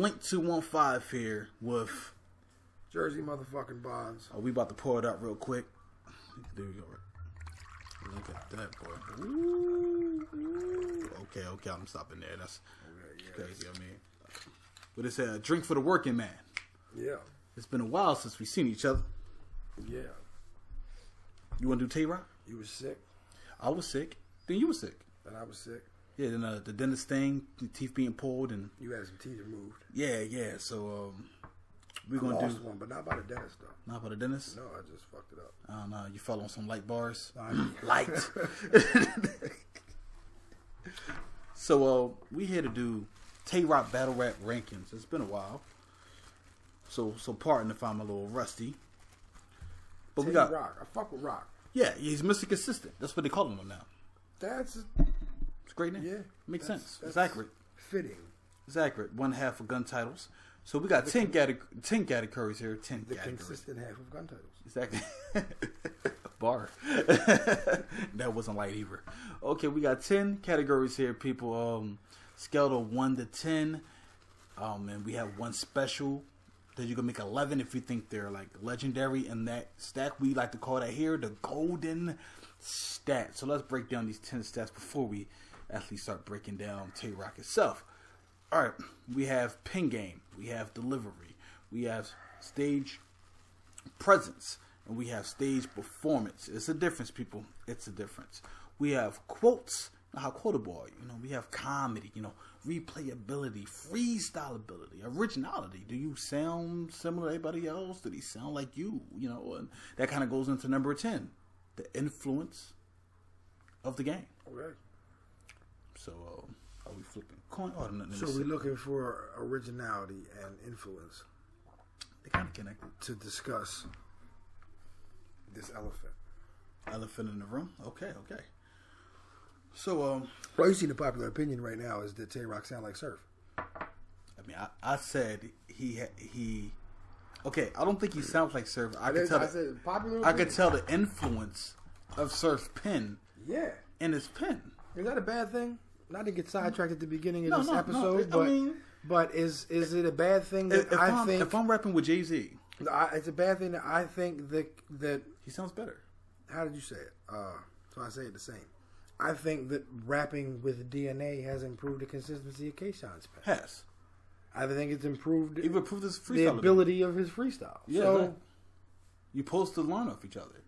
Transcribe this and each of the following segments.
Link 215 here with Jerzee motherfucking Bondz. we about to pour it up real quick. There we go. Look at that, boy. Ooh. Okay, I'm stopping there. That's crazy. I mean, what is that? A drink for the working man. Yeah. It's been a while since we've seen each other. Yeah. You want to do Tay Roc? You was sick. I was sick. Then you were sick. And I was sick. Yeah, then the dentist thing, the teeth being pulled, and you had some teeth removed. Yeah. So we're gonna lost do one, but not by the dentist though. Not by the dentist. No, I just fucked it up. I don't know. You fell on some light bars. Light. So we here to do Tay Roc battle rap rankings. It's been a while. So pardon if I'm a little rusty. But Tay we got Roc. I fuck with Roc. Yeah, he's Mr. Consistent. That's what they call him now. That's it's a great name. Yeah, makes sense. It's accurate. Fitting. It's accurate. One half of gun titles. So we got 10 categories here. 10 the categories. Consistent half of gun titles. Exactly. Bar. That wasn't light either. Okay, we got 10 categories here, people. Scale of 1 to 10. And we have one special that you can make 11 if you think they're like legendary. And that stack, we like to call that here the golden stat. So let's break down these 10 stats before we actually start breaking down Tay Roc itself. All right, we have pin game, we have delivery, we have stage presence, and we have stage performance. It's a difference, people. It's a difference. We have quotes. How quotable are you? You know, we have comedy. You know, replayability, freestyle ability, originality. Do you sound similar to anybody else? Did he sound like you? You know, and that kind of goes into number 10, the influence of the game. Okay. So, are we flipping coin? Oh, so we're looking for originality and influence. They kind of connected. To discuss this elephant. Elephant in the room? Okay. So, well, you see the popular opinion right now is that Tay Roc sound like Surf. I mean, I said he okay, I don't think he sounds like Surf. I could tell the influence of Surf's pen. Yeah. In his pen. Is that a bad thing? Not to get sidetracked at the beginning of this episode, but is it a bad thing that I think... If I'm rapping with Jerzee... It's a bad thing that I think that... He sounds better. How did you say it? So I say it the same. I think that rapping with DNA has improved the consistency of K-Shon's pen. Has. I think it's improved... You've improved his freestyle. The ability of his freestyle. Yeah, so... Right. You post the line off each other.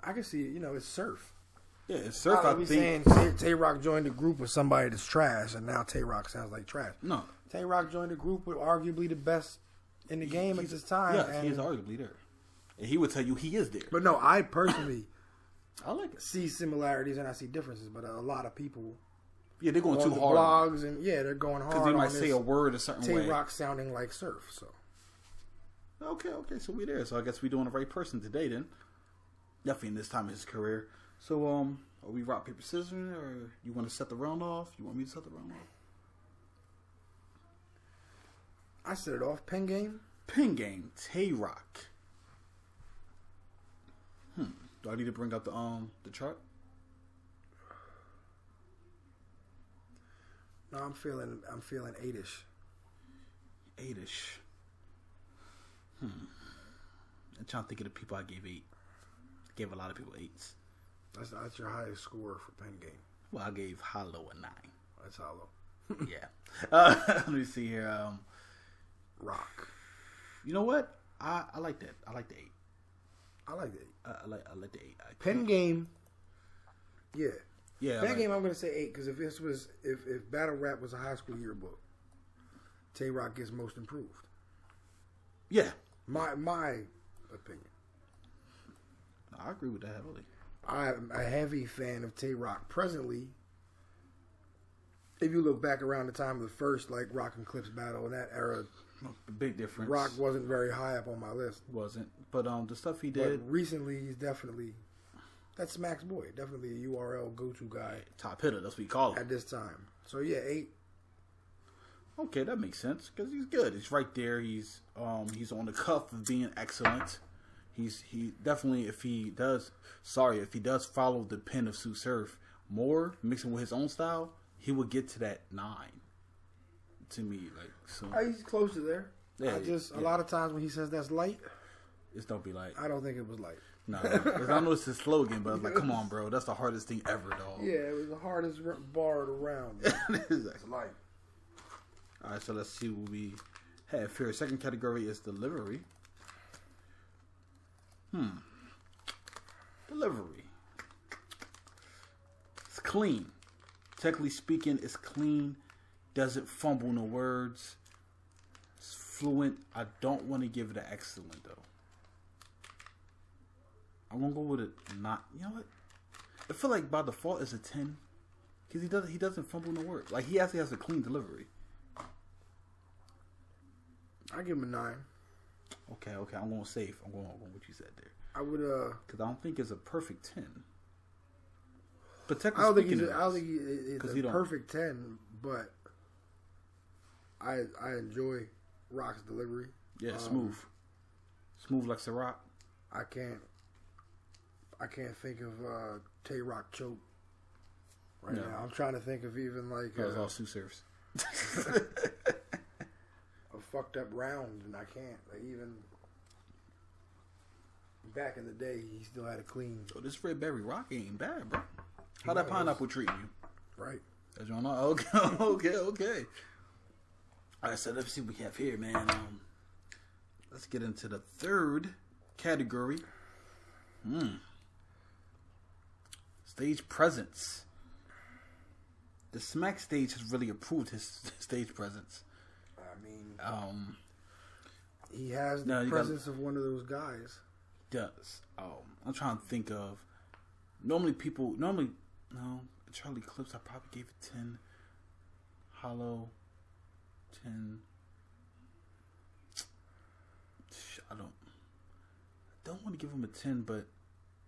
I can see it. You know, it's Surf. Yeah, it's Surf. I think saying Tay Roc joined a group with somebody that's trash, and now Tay Roc sounds like trash. No, Tay Roc joined a group with arguably the best in the game at this time. Yes, he is arguably there, and he would tell you he is there. But no, I personally, I like it. See similarities and I see differences. But a lot of people, they're going too hard. Blogs and they're going hard because they might say a word a certain way. Tay Roc sounding like Surf. So okay, so we there. So I guess we doing the right person today then. Definitely in this time of his career. So are we rock, paper, scissors, or you want to set the round off? You want me to set the round off? I set it off. Pen game. Pen game. Tay Roc. Do I need to bring up the chart? No, I'm feeling 8-ish. 8-ish. I'm trying to think of the people I gave 8. I gave a lot of people 8s. That's your highest score for pen game. Well, I gave Hollow a 9. That's Hollow. Yeah. Let me see here. Rock. You know what? I like that. I like the 8. I like the 8. I like the 8. Pen game. Yeah. Yeah. Pen game. I'm gonna say 8 because if battle rap was a high school yearbook, Tay Roc gets most improved. Yeah. My opinion. I agree with that heavily. I'm a heavy fan of Tay Roc presently. If you look back around the time of the first Rock and Clips battle in that era, big difference. Roc wasn't very high up on my list. Wasn't, but the stuff he did recently, he's definitely that's Smack's boy. Definitely a URL go-to guy, top hitter. That's what we call him at this time. So yeah, 8. Okay, that makes sense because he's good. He's right there. He's on the cuff of being excellent. He definitely if he does follow the pen of Sue Surf more, mixing with his own style, he would get to that 9, to me. Like, so he's close to there. Yeah, a lot of times when he says that's light, it's don't be light. I don't think it was light. No, because I know it's his slogan, but I was like, come on, bro, that's the hardest thing ever, dog. Yeah, it was the hardest bar around. It's light. All right, so let's see what we have here. Second category is delivery. Delivery. It's clean. Technically speaking, it's clean. Doesn't fumble no words. It's fluent. I don't want to give it an excellent though. I'm gonna go with it. Not. You know what? I feel like by default it's a 10 because he doesn't fumble no words. Like he actually has a clean delivery. I give him a 9. Okay. I'm going safe. I'm going what you said there. I would because I don't think it's a perfect 10. But technically I don't speaking, think it's a perfect 10, but I enjoy Roc's delivery. Yeah, smooth like Ciroc. I can't think of Tay Roc choke right now. I'm trying to think of even like that was all Sue serves. A fucked up round, and I can't. Like even back in the day, he still had a clean. So this Red Berry Rock ain't bad, bro. How that pineapple treating you? Right. As you know, okay. All right, so let's see what we have here, man. Let's get into the third category. Stage presence. The Smack stage has really approved his stage presence. I mean, he has the presence of one of those guys. He does. I'm trying to think of. No, Charlie Clips, I probably gave it 10. Hollow, 10. I don't want to give him a 10, but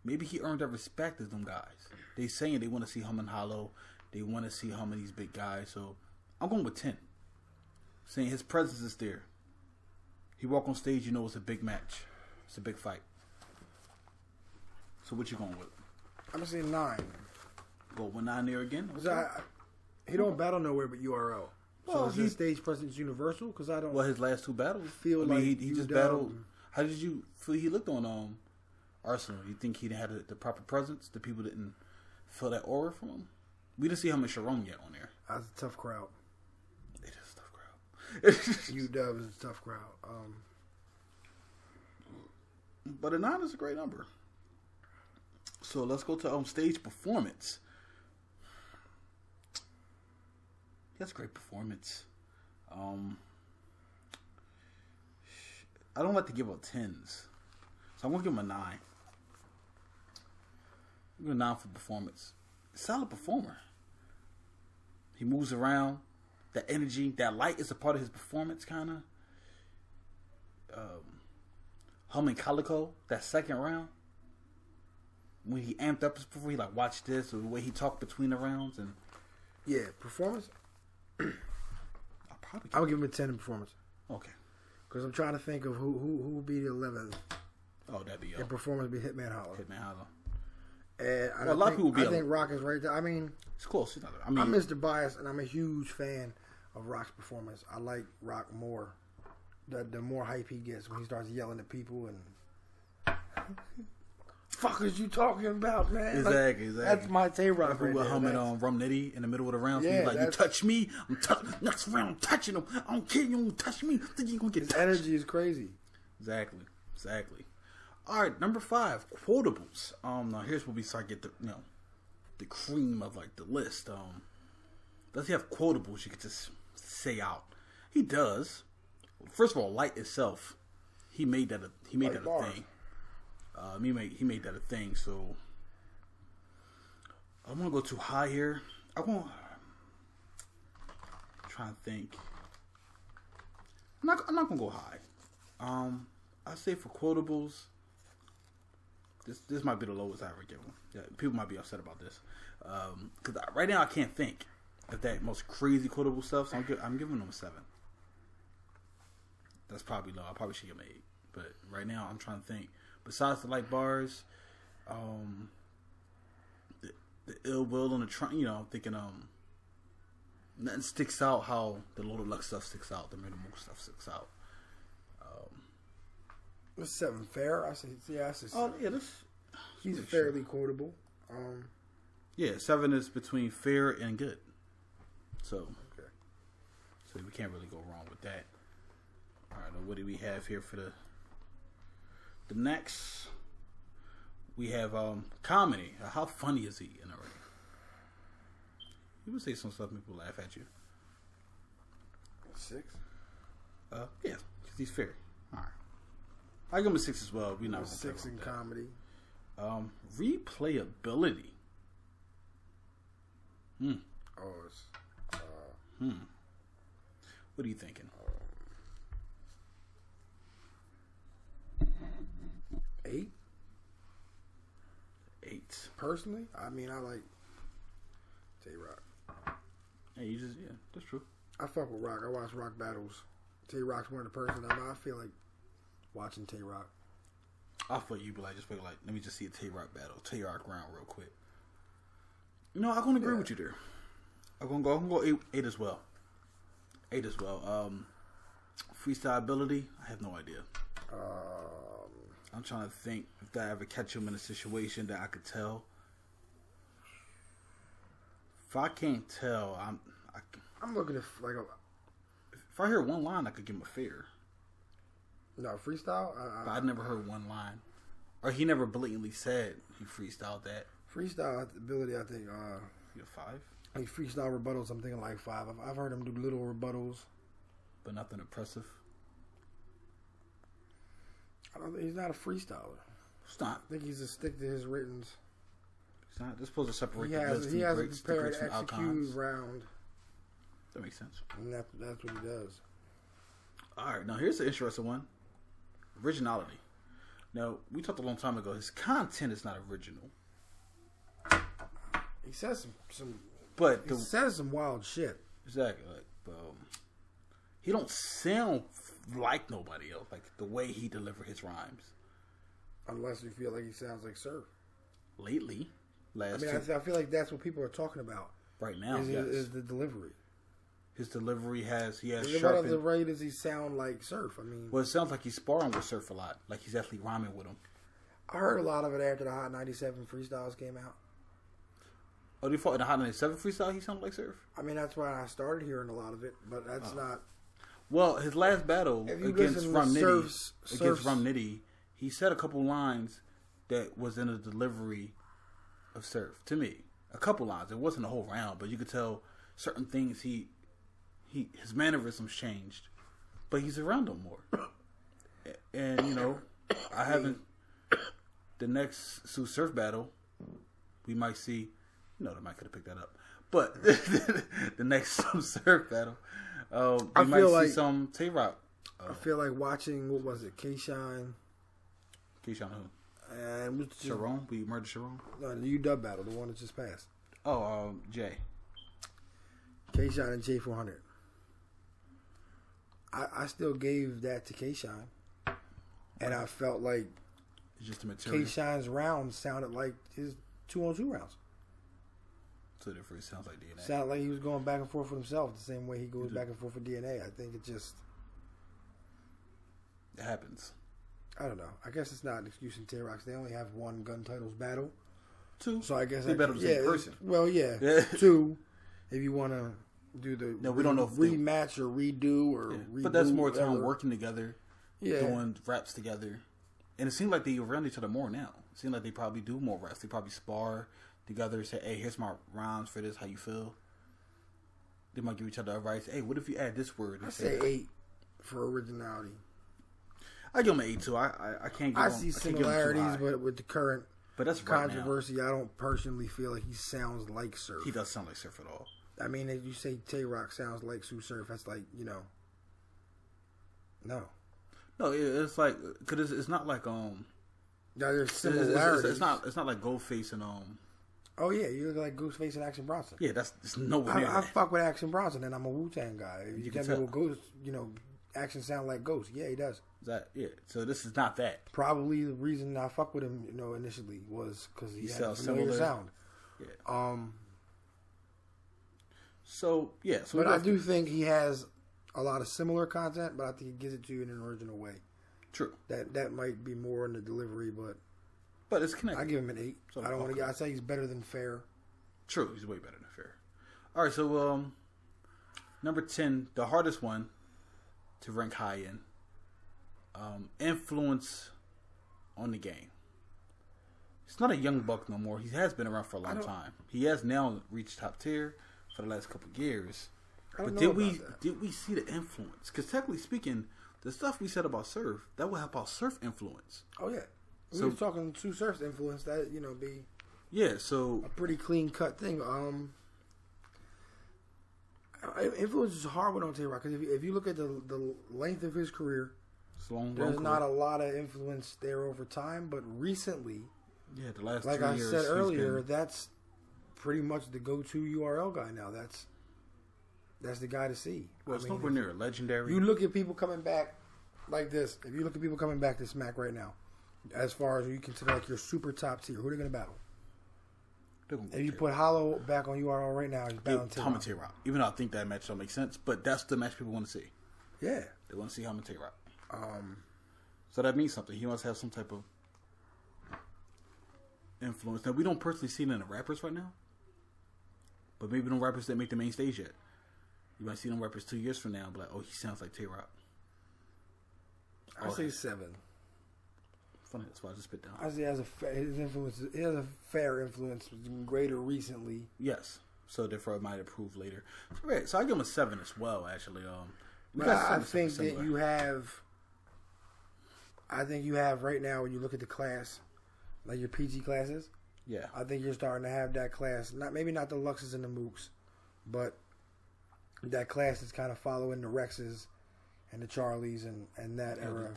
maybe he earned that respect as them guys. They saying they want to see him in Hollow. They want to see him and these big guys. So I'm going with 10. Saying his presence is there. He walk on stage, you know it's a big match. It's a big fight. So what you going with? I'm going to say 9. Go with 9 there again? Okay. He don't battle nowhere but URL. So is his stage presence universal? Because I don't. Well, his last 2 battles. He just battled. How did you feel he looked on Arsenal? You think he had the proper presence? The people didn't feel that aura from him? We didn't see him in Sharon yet on there. That's a tough crowd. It is a tough crowd. UW is a tough crowd. But a 9 is a great number. So let's go to stage performance. That's a great performance. I don't like to give out 10s. So I'm going to give him a 9. I'm going to give him a 9 for performance. Solid performer. He moves around. That energy, that light is a part of his performance, kind of. Humming Calico, that second round. When he amped up his performance, he like, watch this, or the way he talked between the rounds. And yeah, performance. I would give him a 10 in performance. Okay. Because I'm trying to think of who would be the 11th. Oh, that'd be in performance be Hitman Hollow. Hitman Hollow. And a lot of people would be. I think Roc is right there. I mean, it's close. I'm Mr. Bias, and I'm a huge fan of Roc's performance. I like Roc more. The more hype he gets when he starts yelling at people and fuck is you talking about, man? Exactly. That's my Tay Roc right there. Humming on Rum Nitty in the middle of the round. Yeah, like, you touch me, I'm touching. Next round, I'm touching him. I don't care. You don't touch me. Then you gonna get touched. Energy is crazy. Exactly. All right, number 5, quotables. Now here's where we start to get the cream of like the list. Does he have quotables you could just say out? He does. First of all, light itself, he made that a thing. He made that a thing. So I'm gonna go too high here. I'm trying to think. I'm not gonna go high. I say for quotables, this might be the lowest I ever give him. Yeah, people might be upset about this because right now I can't think of that most crazy quotable stuff. So I'm giving him a 7. That's probably low. I probably should give him an 8. But right now I'm trying to think. Besides the light bars, the ill will on the trunk, I'm thinking nothing sticks out how the Loaded Luck stuff sticks out. The minimal stuff sticks out. It's 7 fair. I say, yeah, I say 7. Oh yeah, he's fairly quotable. Yeah, 7 is between fair and good. So we can't really go wrong with that. All right, what do we have here for the next? We have comedy. How funny is he in a ring? You would say some stuff, people laugh at you. 6. Yeah, because he's fair. All right, I give him a 6 as well. We're not 6 in comedy. Replayability. What are you thinking? 8. 8. Personally, I mean, I like Tay Roc. Hey, that's true. I fuck with Roc. I watch Roc battles. Tay Roc's one of the person I feel like watching Tay Roc. I thought you'd be like, let me just see a Tay Roc battle, Tay Roc round real quick. No, I'm gonna agree with you there. I'm gonna go 8 as well. 8 as well. Freestyle ability, I have no idea. I'm trying to think if I ever catch him in a situation that I could tell. If I can't tell, I'm looking at like if I hear one line, I could give him a fair. No freestyle. But I never heard one line, or he never blatantly said he freestyled that. Freestyle ability, I think. You a 5? Like freestyle rebuttals, I'm thinking like 5. I've heard him do little rebuttals, but nothing impressive. I don't think he's not a freestyler. It's not. I think he's just stick to his writtens. He's not. They're supposed to separate he the has, goods he from has breaks, a prepared, from execute outcomes. round. That makes sense. And that's what he does. All right, now here's the interesting one. Originality. Now, we talked a long time ago. His content is not original. He says some But he says some wild shit. Exactly. Like, he don't sound like nobody else. Like the way he deliver his rhymes. Unless you feel like he sounds like Surf. Lately, I feel like that's what people are talking about right now. Is the delivery. His delivery has What other way does he sound like Surf? I mean, well, it sounds like he's sparring with Surf a lot. Like he's actually rhyming with him. I heard a lot of it after the Hot 97 freestyles came out. Oh, they fought in the Hot 97 freestyle. He sounded like Surf. I mean, that's why I started hearing a lot of it, but that's not. Well, his last battle against Rum Nitty, he said a couple lines that was in the delivery of Surf. To me, a couple lines. It wasn't a whole round, but you could tell certain things. His mannerisms changed, but he's around them more. And I haven't. The next Sue Surf battle, we might see. They might could have picked that up, but the next Sue Surf battle, we might see some Tay Roc. I feel like watching, what was it, K-Shine? K-Shine who? And Sharon? We murdered Sharon? No, the UW battle, the one that just passed. Oh, Jay. K-Shine and J400. I still gave that to K-Shine. And I felt like it's just the material. K-Shine's rounds sounded like his 2-on-2 rounds. So therefore it sounds like DNA. Sounded like he was going back and forth with himself the same way he goes back and forth with DNA. I think it happens. I don't know. I guess it's not an excuse in Tay Roc. They only have one gun titles battle. 2. So I guess they battle the same person. Well, yeah. 2. If you want to do the we don't know if rematch or redo or reboot, but that's more time working together, yeah, doing raps together. And it seems like they around each other more now. It seems like they probably do more raps. They probably spar together, say, hey, here's my rhymes for this, how you feel. They might give each other advice. Hey, what if you add this word? I say 8 for originality. I give him an 8 too. I can't give I see similarities, but with the current that's controversy, I don't personally feel like he sounds like Surf. He does sound like Surf at all. I mean, if you say Tay Roc sounds like Sue Surf, that's like, no. No, it's like, because it's not like Yeah, there's similarities. It's not like Ghostface and Oh yeah, you look like Ghostface and Action Bronson. Yeah, that's nowhere near I fuck with Action Bronson, and I'm a Wu-Tang guy. You tell me what Ghost, Action sound like Ghost. Yeah, he does. So this is not that. Probably the reason I fuck with him, initially was because he had a familiar similar sound. Yeah. So yeah, so but I do think he has a lot of similar content, but I think he gives it to you in an original way. True. That might be more in the delivery, but it's connected. I give him an 8. So, I don't want to. I say he's better than Fair. True, he's way better than Fair. All right, so number 10, the hardest one to rank high in, influence on the game. He's not a young buck no more. He has been around for a long time. He has now reached top tier for the last couple of years. But did we see the influence? Because technically speaking, the stuff we said about Surf, that will help out Surf influence. Oh yeah, we were talking to Surf's influence. That be so a pretty clean cut thing. Influence is a hard one on Tay Roc because if you look at the length of his career, there's not a lot of influence there over time. But recently, the last like 3 I years, said earlier, that's pretty much the go-to URL guy now. That's the guy to see. Well, it's nowhere near legendary. You look at people coming back like this. If you look at people coming back to Smack right now, as far as you consider like your super top tier, who are they going to battle? If you put Hollow back on URL right now, he's battling Tay Roc. Even though I think that match don't make sense, but that's the match people want to see. Yeah, they want to see Tay Roc. So that means something. He must have some type of influence. Now we don't personally see it in the rappers right now, but maybe the rappers that make the main stage yet. You might see them rappers 2 years from now and be like, oh, he sounds like Tay Roc. I say 7. Funny, that's why I just spit down. I say his influence. He has a fair influence, greater recently. Yes, so therefore it might improve later. So I give him a 7 as well. Actually, I think that you have. I think you have right now when you look at the class, like your PG classes. Yeah, I think you're starting to have that class. Maybe not the Luxes and the Mooks, but that class is kind of following the Rexes and the Charlies and that era.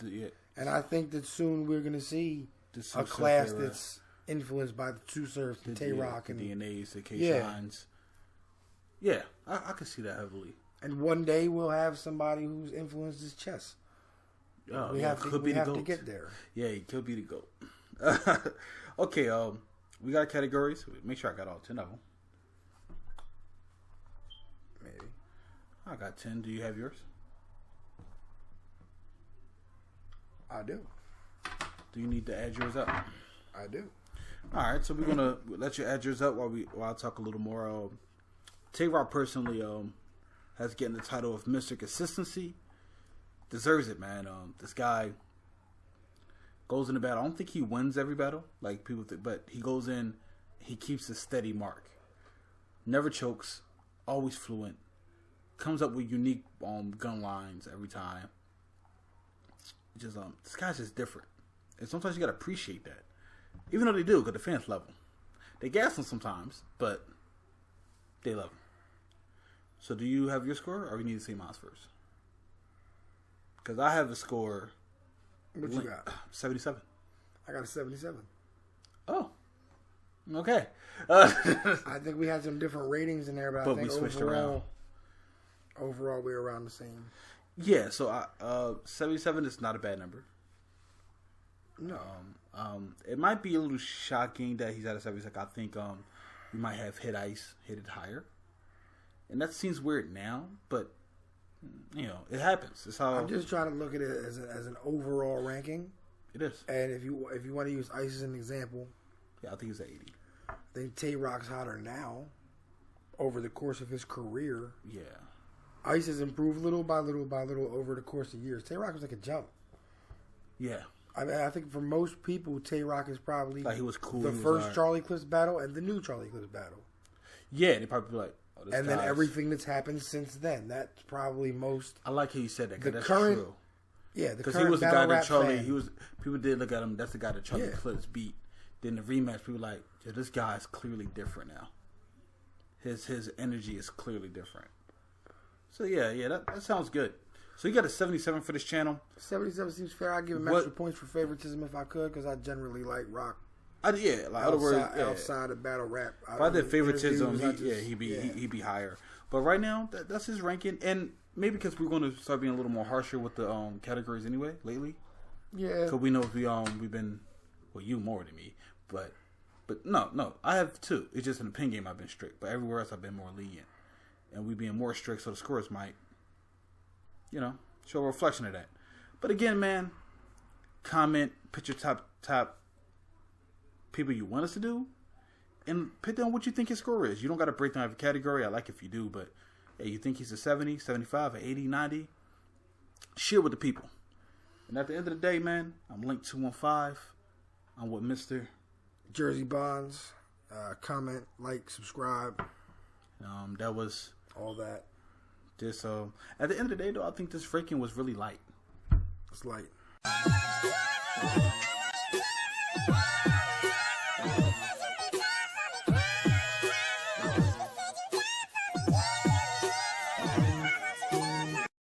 And I think that soon we're going to see a class that's influenced by the Two Surfs, the Tay Roc, and the DNAs, the K-Shines. Yeah, I can see that heavily. And one day we'll have somebody who's influenced his chess. We have to get there. Yeah, he could be the GOAT. Okay, we got categories. Make sure I got all 10 of them. Maybe. I got 10. Do you have yours? I do. Do you need to add yours up? I do. All right, so we're gonna let you add yours up while I talk a little more. Tay Roc personally has getting the title of Mr. Consistency. Deserves it, man. This guy goes in a battle. I don't think he wins every battle like people think, but he goes in. He keeps a steady mark. Never chokes. Always fluent. Comes up with unique gun lines every time. Just this guy's just different, and sometimes you gotta appreciate that, even though they do, because the fans love him. They gas him sometimes, but they love him. So, do you have your score, or we need to see mine first? Because I have a score. What you got? 77. I got a 77. Oh, okay. I think we had some different ratings in there, but I think we switched around. Overall, we're around the same. Yeah, so 77 is not a bad number. No. It might be a little shocking that he's at a 76. I think we might have hit it higher. And that seems weird now, but it happens. It's how I'm just trying to look at it as an overall ranking. It is. And if you want to use Ice as an example, yeah, I think he's at 80. I think Tay Roc's hotter now over the course of his career. Yeah. Ice has improved little by little over the course of years. Tay Roc was like a jump. Yeah. I think for most people, Tay Roc is probably like he was cool. The first Charlie Clips battle and the new Charlie Clips battle. Yeah, they probably be like, and then everything that's happened since then. That's probably most. I like how you said that. Cause that's current, true. Yeah, because he was the guy that Charlie. People did look at him. That's the guy that Charlie Clips beat. Then the rematch, people were like, yeah, this guy is clearly different now. His energy is clearly different. So yeah, that sounds good. So you got a 77 for this channel. 77 seems fair. I'd give him extra points for favoritism if I could, because I generally like Roc. Outside of battle rap. If I did favoritism, he'd be higher. But right now, that's his ranking, and maybe because we're going to start being a little more harsher with the categories anyway lately. Yeah, because we know we've been you more than me, but no, I have 2. It's just in the pin game I've been strict, but everywhere else I've been more lenient. and we being more strict, so the scores might, show a reflection of that. But again, man, comment, put your top people you want us to do, and put down what you think his score is. You don't got to break down every category. I like if you do, but hey, you think he's a 70, 75, a 80, 90? Share with the people. And at the end of the day, man, I'm Link215. I'm with Mr. Jerzee Bondz. Comment, like, subscribe. That was all that. Just at the end of the day, though, I think this freaking was really light. It's light.